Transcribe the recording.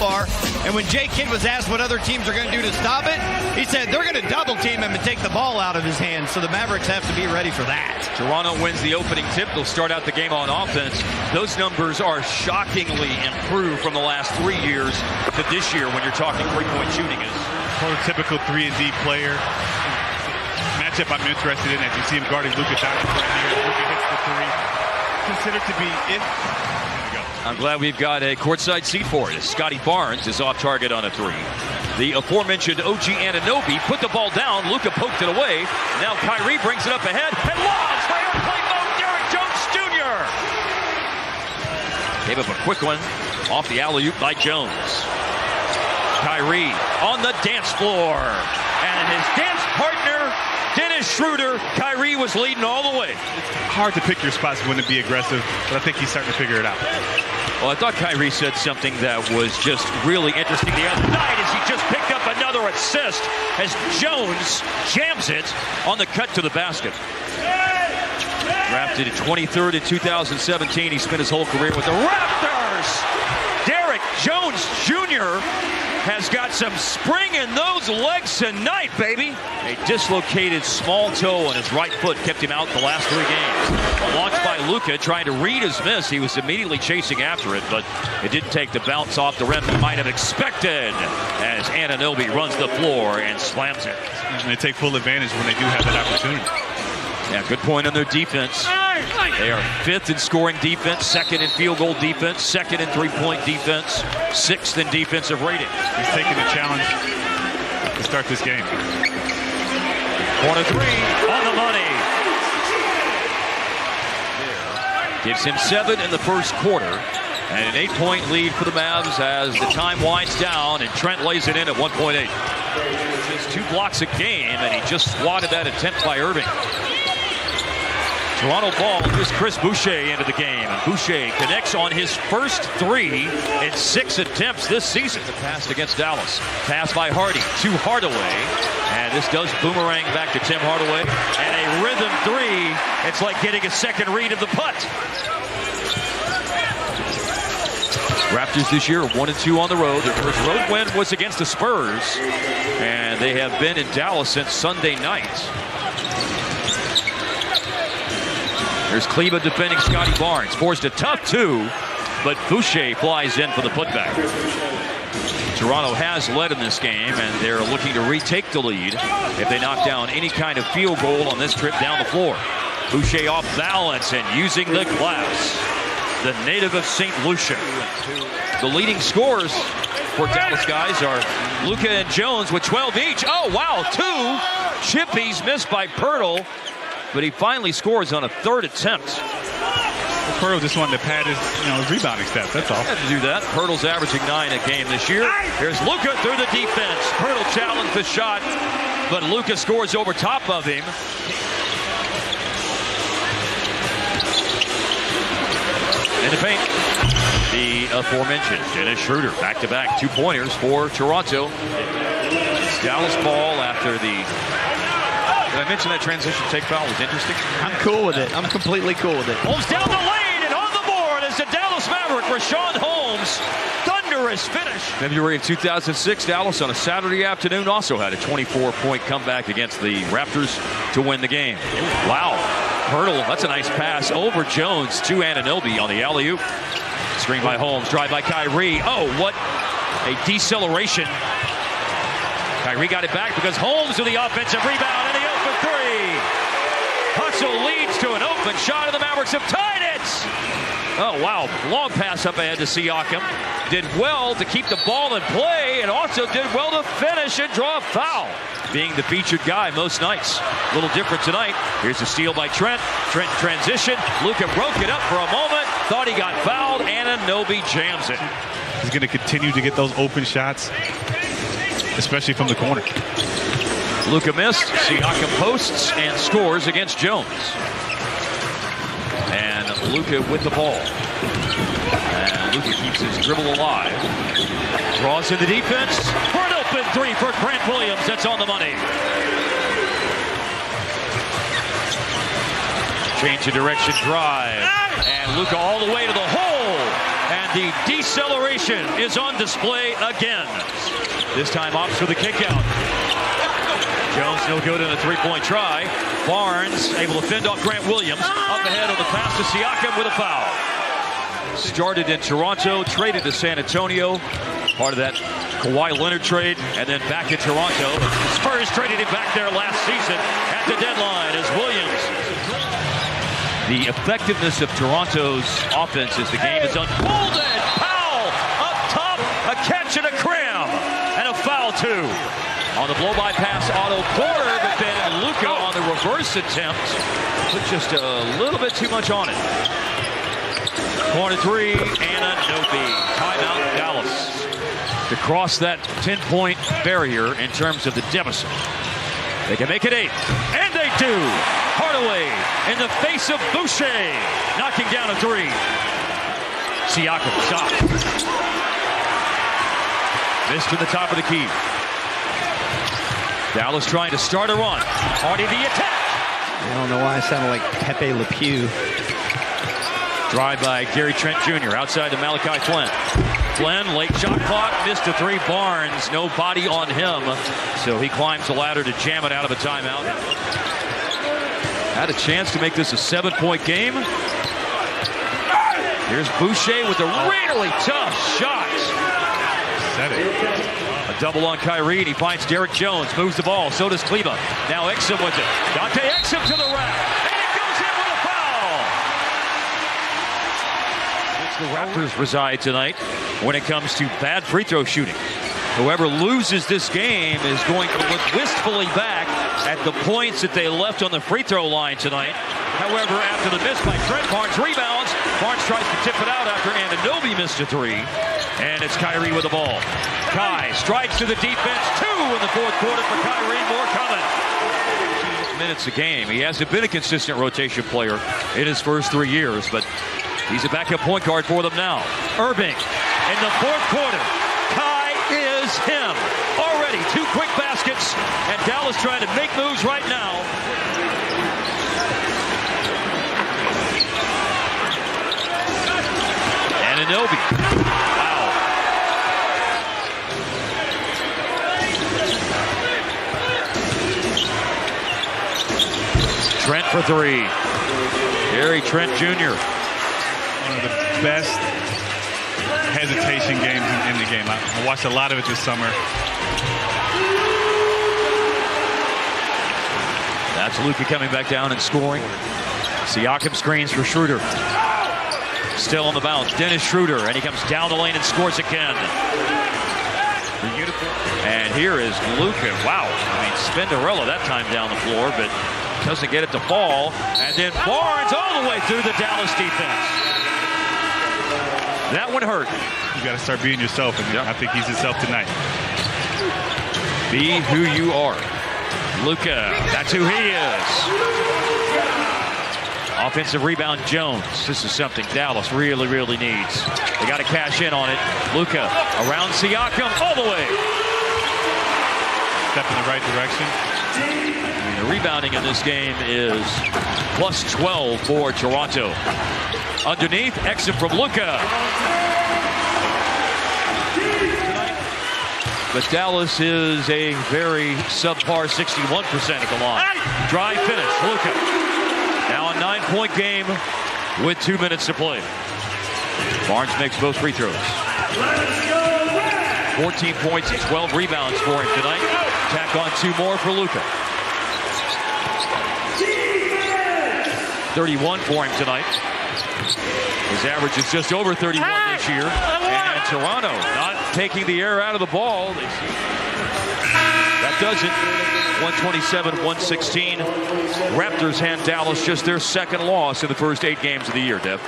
far. And when Jay Kidd was asked what other teams are going to do to stop it, he said they're going to double team him and take the ball out of his hands. So the Mavericks have to be ready for that. Toronto wins the opening tip. They'll start out the game on offense. Those numbers are shockingly improved from the last 3 years to this year when you're talking three-point shooting. Is prototypical 3-and-D player. Matchup I'm interested in as you see him guarding Luka Doncic right here. Luka hits the three. Considered to be it. I'm glad we've got a courtside seat for it. Scotty Barnes is off target on a three. The aforementioned OG Anunoby put the ball down. Luka poked it away. Now Kyrie brings it up ahead and lobs for airplane mode. Derrick Jones Jr. Gave up a quick one off the alley-oop by Jones. Kyrie on the dance floor. And his dance partner, Dennis Schroeder. Kyrie was leading all the way. It's hard to pick your spots when to be aggressive, but I think he's starting to figure it out. Well, I thought Kyrie said something that was just really interesting the other night as he just picked up another assist as Jones jams it on the cut to the basket. Drafted 23rd in 2017. He spent his whole career with the Raptors. Derrick Jones Jr. has got some spring in those legs tonight, baby. A dislocated small toe on his right foot kept him out the last 3 games. A launch by Luka trying to read his miss. He was immediately chasing after it, but it didn't take the bounce off the rim he might have expected as Anunoby runs the floor and slams it. And they take full advantage when they do have that opportunity. Yeah, good point on their defense. They are 5th in scoring defense, 2nd in field goal defense, 2nd in three-point defense, 6th in defensive rating. He's taking the challenge to start this game. Corner three on the money. Gives him 7 in the first quarter. And an 8-point lead for the Mavs as the time winds down and Trent lays it in at 1.8. Just 2 blocks a game, and he just swatted that attempt by Irving. Toronto ball, here's Chris Boucher into the game. And Boucher connects on his first 3 in 6 attempts this season. The pass against Dallas. Pass by Hardy to Hardaway. And this does boomerang back to Tim Hardaway. And a rhythm 3. It's like getting a second read of the putt. Raptors this year 1-2 on the road. Their first road win was against the Spurs. And they have been in Dallas since Sunday night. There's Kleba defending Scotty Barnes. Forced a tough 2, but Boucher flies in for the putback. Toronto has led in this game, and they're looking to retake the lead if they knock down any kind of field goal on this trip down the floor. Boucher off balance and using the glass. The native of St. Lucia. The leading scorers for Dallas guys are Luka and Jones with 12 each. Oh, wow, 2 chippies missed by Pirtle. But he finally scores on a 3rd attempt. Pirtle just wanted to pad his, his rebounding stats, that's all. Had to do that. Pirtle's averaging 9 a game this year. Here's Luka through the defense. Pirtle challenged the shot, but Luka scores over top of him. In the paint, the aforementioned Dennis Schroeder, back-to-back 2-pointers for Toronto. It's Dallas ball after the... Did I mention that transition take foul was interesting? I'm cool with it. I'm completely cool with it. Holmes down the lane and on the board is the Dallas Maverick, Rashawn Holmes. Thunderous finish. February of 2006, Dallas on a Saturday afternoon also had a 24-point comeback against the Raptors to win the game. Wow. Pirtle, that's a nice pass over Jones to Anunoby on the alley-oop. Screen by Holmes, drive by Kyrie. Oh, what a deceleration. Kyrie got it back because Holmes with the offensive rebound and the open 3. Hustle leads to an open shot, and the Mavericks have tied it. Oh, wow. Long pass up ahead to Siakam. Did well to keep the ball in play and also did well to finish and draw a foul. Being the featured guy most nights. A little different tonight. Here's a steal by Trent. Trent in transition. Luka broke it up for a moment. Thought he got fouled. Anunoby jams it. He's going to continue to get those open shots, especially from the corner. Luka missed. Siakam posts and scores against Jones. And Luka with the ball. And Luka keeps his dribble alive. Draws in the defense. For an open 3 for Grant Williams. That's on the money. Change of direction drive. And Luka all the way to the hole. And The deceleration is on display again. This time opts for the kick out. Jones no good in a three-point try. Barnes able to fend off Grant Williams. Up ahead on the pass to Siakam with a foul. Started in Toronto, traded to San Antonio. Part of that Kawhi Leonard trade, and then back in Toronto. Spurs traded him back there last season at the deadline as Williams. The effectiveness of Toronto's offense as the game is unfolded. Powell up top, a catch and a cram, and a foul too. On the blow-by pass, Otto Porter, but then Luka on the reverse attempt put just a little bit too much on it. Corner three, Anunoby. Timeout, Dallas. To cross that 10-point barrier in terms of the deficit. They can make it 8, and they do. Hardaway in the face of Boucher, knocking down a three. Siakam shot. Missed in the top of the key. Dallas trying to start a run. Hardy the attack. I don't know why I sounded like Pepe Le Pew. Drive by Gary Trent Jr. outside to Malachi Flynn. Flynn, late shot clock, missed a three. Barnes, no body on him. So he climbs the ladder to jam it out of a timeout. Had a chance to make this a 7-point game. Here's Boucher with a really tough shot. Set it. A double on Kyrie, and he finds Derek Jones. Moves the ball, so does Kleba. Now Exum with it. Dante Exum to the rack. And it goes in with a foul. The Raptors reside tonight when it comes to bad free throw shooting. Whoever loses this game is going to look wistfully back at the points that they left on the free throw line tonight. However, after the miss by Trent, Barnes rebounds. Barnes tries to tip it out after Anunoby missed a three. And it's Kyrie with the ball. Kai strides to the defense. 2 in the fourth quarter for Kyrie. More coming. Minutes a game. He hasn't been a consistent rotation player in his first 3 years, but he's a backup point guard for them now. Irving in the fourth quarter. Kai is him. Already 2 quick baskets, and Dallas trying to make moves right now. Anunoby. Wow. Trent for 3. Gary Trent Jr. One of the best hesitation games in the game. I watched a lot of it this summer. That's Luka coming back down and scoring. Siakam screens for Schroeder. Still on the bounce. Dennis Schroeder, and he comes down the lane and scores again. And here is Luka. Wow. I mean, Spinderella that time down the floor, but doesn't get it to fall. And then Barnes all the way through the Dallas defense. That one hurt. You got to start being yourself, and I think he's himself tonight. Be who you are. Luka, that's who he is. Offensive rebound, Jones. This is something Dallas really, really needs. They got to cash in on it. Luka around Siakam all the way. Step in the right direction. I mean, the rebounding in this game is plus 12 for Toronto. Underneath, Exum from Luka. But Dallas is a very subpar 61% at the line. Dry finish, Luka. Now a 9-point game with 2 minutes to play. Barnes makes both free throws. 14 points and 12 rebounds for him tonight. Tack on 2 more for Luka. 31 for him tonight. His average is just over 31 this year. And Toronto not taking the air out of the ball. That does it. 127-116. Raptors hand Dallas just their second loss in the first 8 games of the year, Dev.